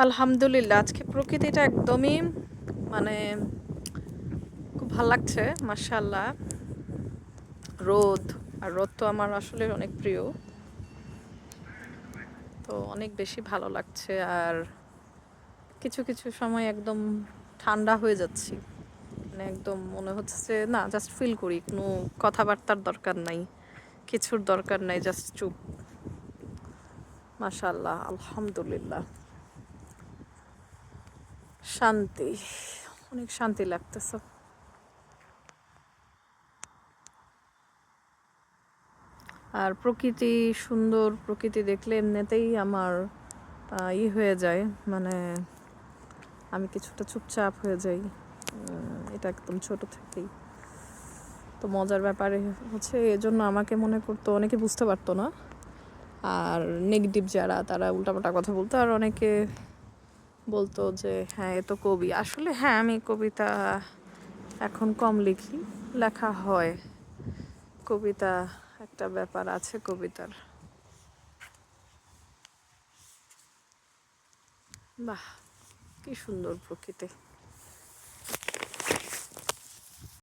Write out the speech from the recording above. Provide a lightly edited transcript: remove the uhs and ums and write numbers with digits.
আলহামদুলিল্লাহ, আজকে প্রকৃতিটা একদমই মানে খুব ভাল লাগছে, মাশাআল্লাহ। রোদ, আর রোদ তো আমার আসলে অনেক প্রিয়, তো অনেক বেশি ভালো লাগছে। আর কিছু কিছু সময় একদম ঠান্ডা হয়ে যাচ্ছি, মানে একদম মনে হচ্ছে যে না, জাস্ট ফিল করি, কোনো কথাবার্তার দরকার নাই, কিছুর দরকার নাই, জাস্ট চুপ। মাশাআল্লাহ, আলহামদুলিল্লাহ, শান্তি, অনেক শান্তি লাগতেছে। আর প্রকৃতি, সুন্দর প্রকৃতি দেখলে এমনিতেই আমার হয়ে যায়, মানে আমি কিছুটা চুপচাপ হয়ে যাই। এটা একদম ছোট থেকেই। তো মজার ব্যাপারে হচ্ছে, এজন্য আমাকে মনে করতো, অনেকে বুঝতে পারতো না। আর নেগেটিভ যারা, তারা উল্টাপাল্টা কথা বলতো, আর অনেকে বলতো যে হ্যাঁ, এ তো কবি। আসলে হ্যাঁ, আমি কবিতা এখন কম লিখি, লেখা হয়। কবিতা একটা ব্যাপার আছে কবিতার। বাহ, কি সুন্দর প্রকৃতি!